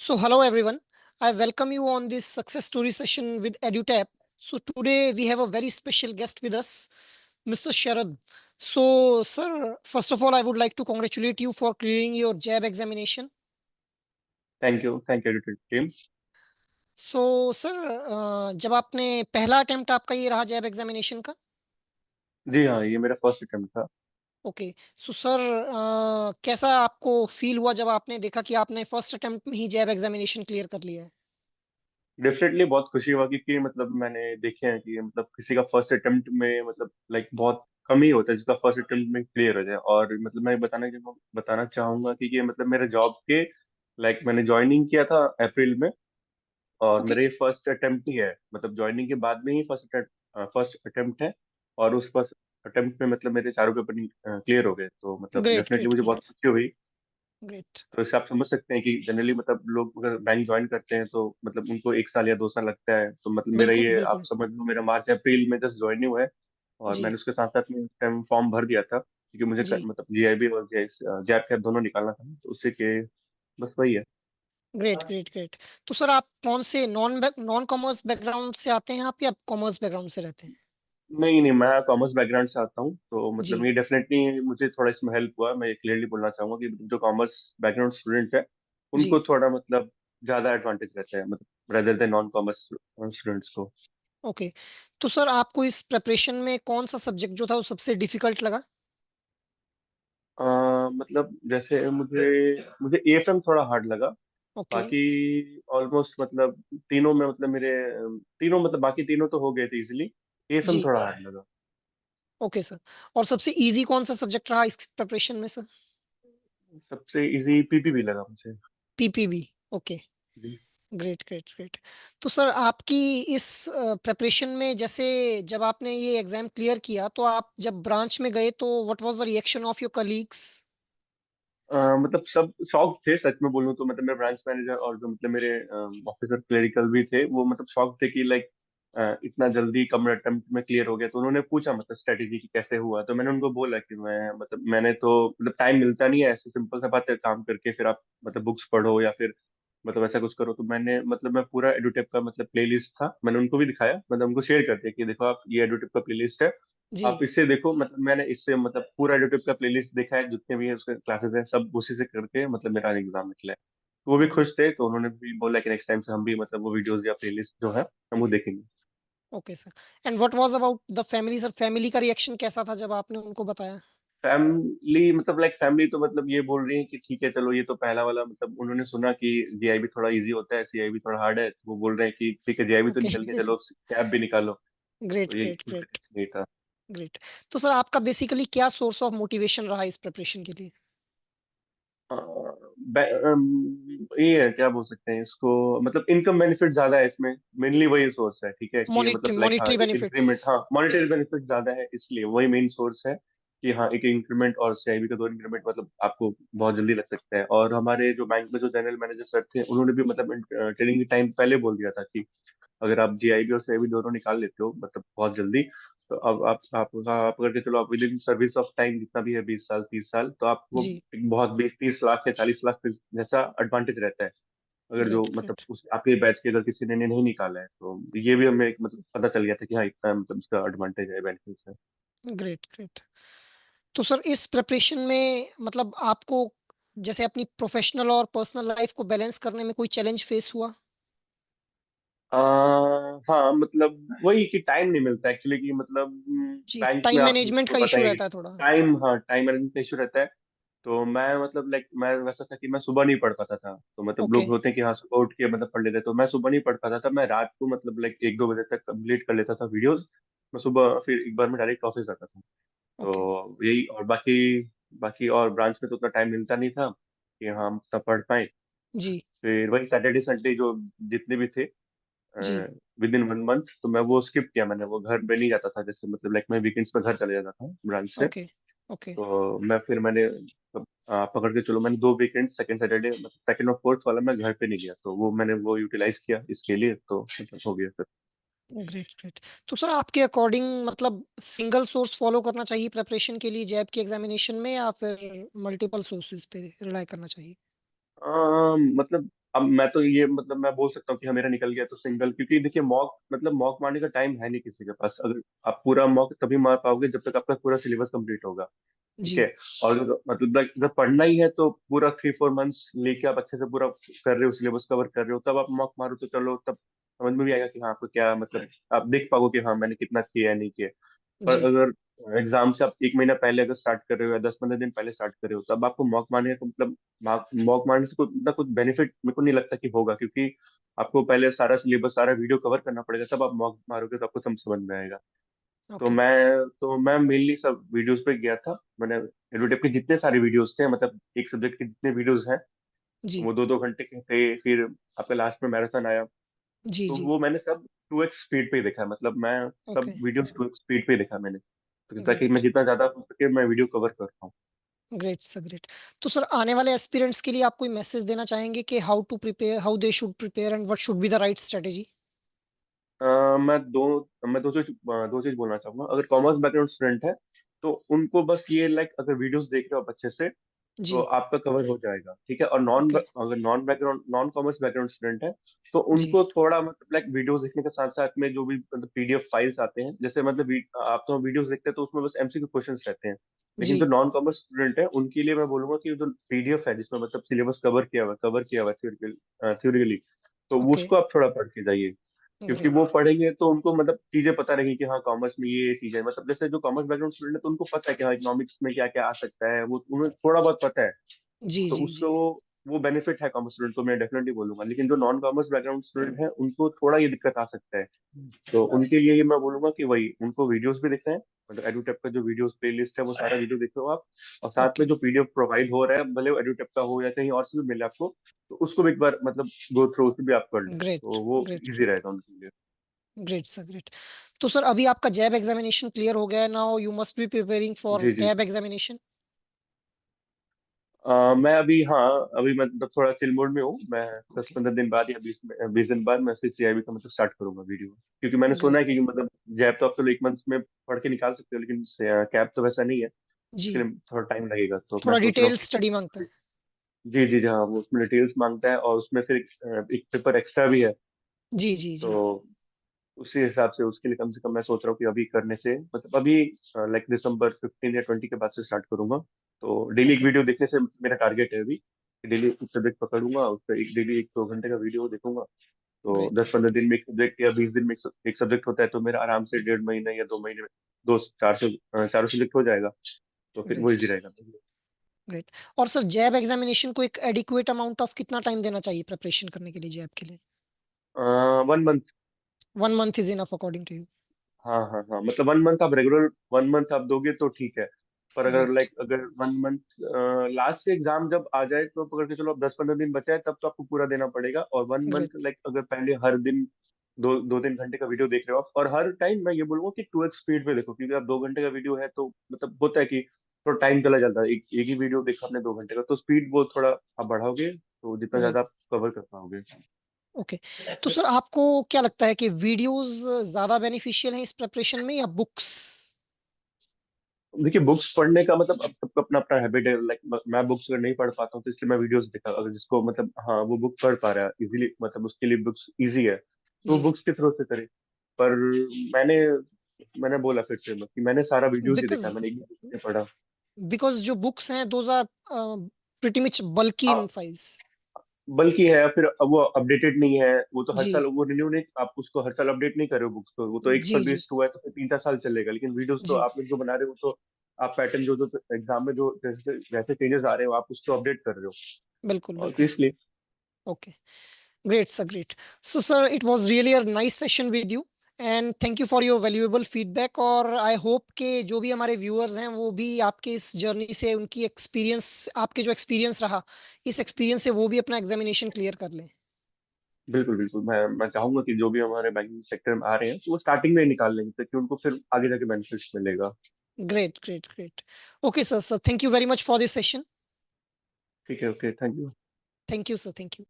So, hello everyone. I welcome you on this success story session with EduTap. So, today we have a very special guest with us, Mr. Sharad. So, sir, first of all, I would like to congratulate you for clearing your JAB examination. Thank you editor team. So, sir, जब आपने पहला attempt आपका ये रहा JAB examination का। जी हाँ, ये मेरा फर्स्ट अटेम्प्ट था। ओके। सो, सर, कैसा आपको फील हुआ जब आपने देखा कि आपने फर्स्ट अटेम्प्ट में ही JAB एग्जामिनेशन क्लियर कर लिया है? डेफिनेटली बहुत खुशी हुआ क्योंकि मतलब मैंने देखे हैं कि मतलब किसी का फर्स्ट अटेम्प्ट में मतलब लाइक बहुत कम ही होता है जिसका फर्स्ट अटेम्प्ट में क्लियर हो जाए। और मतलब मैं बताना चाहूंगा कि ये मतलब मेरे जॉब के लाइक मैंने ज्वाइनिंग किया था अप्रैल में। और ओके। मेरे फर्स्ट अटेम्प्ट ही है, मतलब ज्वाइनिंग के बाद में ही फर्स्ट अटेम्प्ट है। और उस फर्स्ट अटेम्प्ट में मतलब मेरे चारों पेपर क्लियर हो गए, तो मतलब ग्रेट, डेफिनेटली ग्रेट, मुझे बहुत ग्रेट, खुशी हुई। ग्रेट। तो इससे आप समझ सकते हैं कि जनरली मतलब लोग अगर बैंक ज्वाइन करते हैं तो मतलब उनको 1 साल या 2 साल लगता है। तो मतलब मेरा बिल्कुल, ये आप बिल्कुल। समझ लो मेरा मार्च अप्रैल में जस्ट ज्वाइन हुआ है। और जी, मैंने उसके साथ साथ में उस टाइम फॉर्म भर दिया था क्योंकि मुझे जी। मतलब जीआईबी और जैप कैप दोनों निकालना था, तो उससे के बस वही है। Great, great, great. तो सर, आप कौन से नॉन कॉमर्स बैकग्राउंड से आते हैं आप, या कॉमर्स बैकग्राउंड से रहते हैं? नहीं नहीं, मैं कॉमर्स बैकग्राउंड से आता हूँ, तो मतलब जी, ये डेफिनेटली मुझे थोड़ा इसमें हेल्प हुआ। मैं ये क्लियरली बोलना चाहूंगा कि जो कॉमर्स बैकग्राउंड स्टूडेंट है जी। उनको थोड़ा मतलब ज्यादा एडवांटेज रहता है, मतलब rather than non commerce students को। ओके। तो सर, आपको इस प्रिपरेशन में कौन सा सब्जेक्ट जो था वो सबसे डिफिकल्ट लगा? अ, मतलब जैसे मुझे मुझे एएफएम थोड़ा हार्ड लगा। ओके। बाकी ऑलमोस्ट मतलब तीनों में मतलब मेरे तीनों मतलब बाकी तीनों तो हो गए थे इजीली। एएफएम जी। थोड़ा हार्ड लगा। Okay sir. और सबसे इजी कौन सा सब्जेक्ट रहा इस प्रिपरेशन में सर? सबसे इजी पीपीबी लगा मुझे। पीपीबी। ओके। जी। Great, great, great. तो सर, आपकी इस प्रिपरेशन में, जैसे जब आपने ये एग्जाम क्लियर किया तो आप जब ब्रांच में गए तो what was the reaction of your colleagues? मतलब सब शॉक थे, सच में बोलूं तो मतलब मेरे ब्रांच मैनेजर और जो मतलब मेरे ऑफिसर क्लेरिकल भी थे वो मतलब शॉक थे कि लाइक इतना जल्दी कम अटेम्प्ट में क्लियर हो गया। तो उन्होंने पूछा मतलब स्ट्रेटेजी की कैसे हुआ, तो मैंने उनको बोला कि मैंने तो मतलब टाइम मिलता नहीं है, ऐसे सिंपल सा बात है, काम करके फिर आप मतलब बुक्स पढ़ो या फिर मतलब ऐसा कुछ करो। तो मैं पूरा एडुटेप का मतलब प्लेलिस्ट था, मैंने उनको भी दिखाया, मतलब उनको शेयर कर दिया कि देखो आप ये एडुटेप का प्लेलिस्ट है, जी। आप इससे देखो। मतलब मैंने इससे मतलब पूरा यूट्यूब का प्लेलिस्ट देखा है, जितने भी है उसके क्लासेस हैं सब उसी से करके मतलब मेरा एग्जाम निकला है। तो वो भी खुश थे, तो उन्होंने भी बोला कि नेक्स्ट टाइम से हम भी मतलब वो वीडियोस या प्लेलिस्ट जो है हम वो देखेंगे। Okay sir. And what was about the family sir? Family का रिएक्शन कैसा था जब आपने उनको बताया? फैमिली मतलब लाइक फैमिली तो मतलब ये बोल रही है कि ठीक है चलो, ये तो पहला वाला मतलब उन्होंने सुना कि जीआईबी थोड़ा इजी होता है, सीआईबी थोड़ा हार्ड है, तो वो बोल रहे हैं कि ठीक है जीआईबी तो ओके। निकल गया, चलो कैब भी निकालो। ग्रेट, तो ये ग्रेट, ग्रेट, यही था। ग्रेट। तो सर, आपका बेसिकली क्या सोर्स ऑफ मोटिवेशन रहा इस प्रिपरेशन के लिए? अ, ये है क्या बोल सकते हैं इसको, मतलब इनकम बेनिफिट ज्यादा है इसमें, मेनली वही सोर्स है। ठीक है कि मतलब लाइक हाँ मॉनिटरी बेनिफिट्स। इंक्रीमेंट, हाँ मॉनेटरी बेनिफिट ज्यादा है, इसलिए वही मेन सोर्स है कि हाँ एक इंक्रीमेंट और सीआईबी का 2 इंक्रीमेंट मतलब आपको बहुत जल्दी लग सकता है। और हमारे जो बैंक में जो जनरल मैनेजर सर थे उन्होंने भी मतलब ट्रेनिंग के टाइम पहले बोल दिया था कि अगर आप जीआईबी और सीआईबी दोनों निकाल लेते हो मतलब बहुत जल्दी, तो अब आप अगर के चलो आप with in service of time जितना भी है 20 साल 30 साल, तो आपको जी। एक बहुत 20 30 लाख या 40 लाख जैसा एडवांटेज रहता है। अगर जो ग्रेट, मतलब ग्रेट, उस आपके बैच के अगर किसी ने नहीं निकाला है, तो ये भी हमें एक मतलब पता चल गया था कि हाँ इतना मतलब इसका एडवांटेज है, बेनिफिट्स है। Great, great. तो सर, इस प्रिपरेशन में मतलब आपको जैसे अपनी प्रोफेशनल और पर्सनल लाइफ को बैलेंस करने में कोई चैलेंज फेस हुआ? आ, हाँ मतलब वही कि टाइम नहीं मिलता एक्चुअली, कि मतलब जी, बैंक में टाइम मैनेजमेंट आपको का पता इशू ही रहता है थोड़ा। टाइम, हाँ टाइम मैनेजमेंट इशू रहता है। तो मैं मतलब लाइक मैं वैसा था कि मैं सुबह नहीं पढ़ पाता था, तो मतलब ओके, लोग होते हैं कि हाँ सुबह उठ के मतलब पढ़ लेते हैं, तो मैं सुबह नहीं पढ़ पाता था, मैं रात को मतलब लाइक 1 2 बजे तक कंप्लीट कर लेता था वीडियोस। मैं सुबह फिर एक बार में डायरेक्ट ऑफिस जाता था। ओके। तो यही, और बाकी बाकी और ब्रांच में तो उतना टाइम मिलता नहीं था कि हाँ हम सब पढ़ पाए। जी, फिर वही सैटरडे संडे जो जितने भी थे जी। विद इन 1 मंथ, तो मैं वो स्किप किया, मैंने वो घर पे नहीं जाता था, जैसे मतलब लाइक मैं वीकेंड्स पे घर चले जाता था ब्रांच से। Okay, okay. तो मैंने पकड़ के चलो मैंने 2 वीकेंड सेकंड सैटरडे मतलब सेकंड और फोर्थ वाला मैं घर पे नहीं गया, तो वो मैंने वो यूटिलाइज किया इसके लिए, तो मतलब हो गया फिर। Great, great. तो सर, आपके अकॉर्डिंग मतलब सिंगल सोर्स फॉलो करना चाहिए प्रिपरेशन के लिए जैब की एग्जामिनेशन में, या फिर मल्टीपल सोर्सेज पे रिलाई करना चाहिए? मतलब अब मैं तो ये मतलब मैं बोल सकता हूँ कि हाँ मेरा निकल गया तो सिंगल, क्योंकि देखिए मॉक मतलब मॉक मारने का टाइम है नहीं किसी के पास। अगर आप पूरा मॉक तभी मार पाओगे जब तक आपका पूरा सिलेबस कंप्लीट होगा। ठीक जी है। और मतलब अगर पढ़ना ही है तो पूरा 3-4 मंथ्स लेके आप अच्छे से पूरा कर रहे हो, सिलेबस कवर कर रहे हो, तब आप मॉक मारो तो चलो तब समझ में भी आएगा कि हाँ आपको क्या मतलब, आप देख पाओगे कि हाँ मैंने कितना किया है नहीं किया है। पर जी अगर एग्जाम से आप 1 महीना पहले अगर स्टार्ट कर रहे हो या 10-15 दिन पहले स्टार्ट कर रहे हो, तब आपको मॉक मारने का मतलब मॉक मारने से कुछ बेनिफिट मेरे को नहीं लगता कि होगा, क्योंकि आपको पहले सारा सिलेबस सारा वीडियो कवर करना पड़ेगा, तब आप मॉक मारोगे तो आपको समझ में आएगा। ओके तो मैं मेनली सब वीडियोस पे गया था। मैंने एडुटेक के जितने सारे वीडियोस थे, मतलब एक सब्जेक्ट के जितने वीडियोस हैं जी वो 2-2 घंटे के थे। फिर आपका लास्ट में मैराथन आया, जी तो जी वो मैंने सब 2x स्पीड पे ही देखा। मतलब मैं सब ओके वीडियोस 2x स्पीड पे ही देखा मैंने, तो ताकि मैं ग्रेट जितना ज्यादा हो सके मैं वीडियो कवर कर पाऊँ। Great sir great. तो सर आने वाले एस्पिरेंट्स के लिए आप कोई मैसेज देना चाहेंगे कि how to prepare, how they should prepare and what should be the right strategy? मैं दो चीज बोलना चाहूंगा। अगर कॉमर्स बैकग्राउंड स्टूडेंट है तो उनको बस ये लाइक अगर वीडियोस देख रहे हो आप अच्छे से जी तो आपका कवर हो जाएगा। ठीक है। और ओके अगर नॉन कॉमर्स बैकग्राउंड स्टूडेंट है तो जी उनको थोड़ा मतलब लाइक वीडियोस देखने के साथ साथ में जो भी मतलब पीडीएफ फाइल्स आते हैं, जैसे मतलब आप तो वीडियोस देखते हैं तो उसमें बस एमसीक्यू क्वेश्चंस रहते हैं, लेकिन जो जी नॉन कॉमर्स स्टूडेंट है उनके लिए मैं बोलूंगा कि जो पीडीएफ है जिसमें मतलब सिलेबस कवर किया हुआ थ्योरिकली, तो वो ओके उसको आप थोड़ा पढ़ के जाइए। क्योंकि ग्रेट वो पढ़ेंगे तो उनको मतलब चीजें पता रहेगी कि हाँ कॉमर्स में ये चीज है। मतलब जैसे जो कॉमर्स बैकग्राउंड स्टूडेंट है तो उनको पता है कि हाँ इकोनॉमिक्स में क्या क्या आ सकता है, वो उन्हें थोड़ा बहुत पता है। जी तो जी उससे जी वो बेनिफिट है कॉमर्स स्टूडेंट को, मैं डेफिनेटली बोलूंगा। लेकिन जो नॉन कॉमर्स बैकग्राउंड स्टूडेंट है उनको थोड़ा ये दिक्कत आ सकता है। तो उनके लिए ये मैं बोलूंगा कि वही उनको वीडियोस भी देखना है, मतलब एडुटेप का जो वीडियोस प्लेलिस्ट है वो सारा वीडियो देखो आप। और साथ में ओके जो पीडीएफ प्रोवाइड हो रहा है, भले वो एडुटेप का हो या कहीं और से भी मिले आपको, तो उसको भी एक बार मतलब गो थ्रू उसे भी आप कर लो, ग्रेट तो वो ग्रेट इजी ग्रेट रहेगा उनके लिए। Great sir great. तो सर अभी आपका जैब एग्जामिनेशन क्लियर हो गया है, now you must be preparing for JEE जी। कैब एग्जामिनेशन। मैं अभी हाँ अभी मतलब थोड़ा चिल मोड में हूँ। मैं दस ओके पंद्रह दिन बाद या 20 दिन बाद मैं फिर सीआईबी का मतलब स्टार्ट करूंगा वीडियो, क्योंकि मैंने सुना है ग्रेट कि मतलब जैब तो आप चलो 1 मंथ में पढ़ के निकाल सकते हो, लेकिन कैब तो वैसा नहीं है। जी उसके लिए थोड़ा टाइम लगेगा, तो मैं थोड़ा सोच रहा डिटेल हूँ स्टडी मांगता कि है। जी जी जी हाँ, वो उसमें डिटेल्स मांगता है और उसमें फिर एक पेपर एक्स्ट्रा भी है। जी जी जी तो उसी हिसाब से उसके लिए कम से कम मैं सोच रहा हूँ कि अभी करने से मतलब अभी लाइक दिसंबर 15 या 20 के बाद से स्टार्ट करूंगा। तो डेली एक ओके वीडियो देखने से मेरा टारगेट है अभी, डेली एक सब्जेक्ट पकड़ूंगा, उस पर एक डेली 1-2 घंटे का वीडियो देखूंगा। तो ग्रेट 10-15 दिन में एक सब्जेक्ट या 20 दिन में एक सब्जेक्ट होता है, तो मेरा आराम से 1.5 महीने या 2 महीने में दो चारों सब्जेक्ट हो जाएगा, तो फिर वो ग्रेट इजी रहेगा। ग्रेट। और सर जैब एग्जामिनेशन को एक एडिक्वेट अमाउंट ऑफ कितना टाइम देना चाहिए प्रिपरेशन करने के लिए जैब के लिए? 1 month. 1 month is enough according to you? हाँ हाँ हाँ, मतलब 1 मंथ आप रेगुलर 1 मंथ आप दोगे तो ठीक है। पर अगर ग्रेट लाइक अगर 1 मंथ लास्ट एग्जाम जब आ जाए तो पकड़ के चलो, अब 10-15 दिन बचा है तब तो आपको पूरा देना पड़ेगा। और 1 मंथ ग्रेट लाइक अगर पहले हर दिन 2-3 घंटे का वीडियो देख रहे हो आप, और हर टाइम मैं ये बोलूंगा कि 2x स्पीड पे देखो, क्योंकि आप 2 घंटे का वीडियो है तो मतलब होता है कि थोड़ा टाइम चला जाता है। एक ही वीडियो देखा आपने 2 घंटे का, तो स्पीड वो थोड़ा आप बढ़ाओगे तो जितना ग्रेट ज्यादा आप कवर कर पाओगे। ओके। तो सर आपको क्या लगता है कि वीडियोस ज्यादा बेनिफिशियल हैं इस प्रिपरेशन में या बुक्स? देखिए बुक्स पढ़ने का मतलब अब सबका अपना अपना हैबिट है। लाइक मैं बुक्स अगर नहीं पढ़ पाता हूँ तो इसलिए मैं वीडियोस देखा। अगर जिसको मतलब हाँ वो बुक पढ़ पा रहा है इजीली, मतलब उसके लिए बुक्स इजी है तो वो जी बुक्स के थ्रू से करे। पर मैंने मैंने बोला फिर से कि मैंने सारा वीडियोस ही देखा बिकॉज है, मैंने एक भी book नहीं पढ़ा। बिकॉज जो बुक्स हैं दोज आर प्रिटी मच बल्की इन हाँ, साइज। बल्कि है फिर अब वो अपडेटेड नहीं है, वो तो हर जी साल वो रिन्यू नहीं, आप उसको हर साल अपडेट नहीं कर रहे हो बुक्स को। वो तो एक जी जी पब्लिश हुआ है तो फिर 3-4 साल चलेगा, लेकिन वीडियोस तो जी आप लोग जो बना रहे हो तो आप पैटर्न जो जो एग्जाम में जो जैसे जैसे चेंजेस आ रहे हो आप उसको अपडेट कर रहे हो। बिल्कुल और तो बिल्कुल। इसलिए okay great sir great. So sir it was really a nice session with you and thank you for your valuable feedback और I hope के जो भी हमारे viewers हैं वो भी आपके इस जर्नी से उनकी एक्सपीरियंस, आपके जो एक्सपीरियंस रहा इस एक्सपीरियंस से वो भी अपना एग्जामिनेशन क्लियर कर लें। बिल्कुल बिल्कुल, मैं चाहूंगा कि जो भी हमारे बैंकिंग सेक्टर में आ रहे हैं तो वो स्टार्टिंग में ही निकाल लेंगे ताकि उनको फिर आगे जाके बेनिफिट्स मिलेगा। Great great great. Okay sir, sir thank you very much for this session. ठीक है, okay, thank you. Thank you sir, thank you.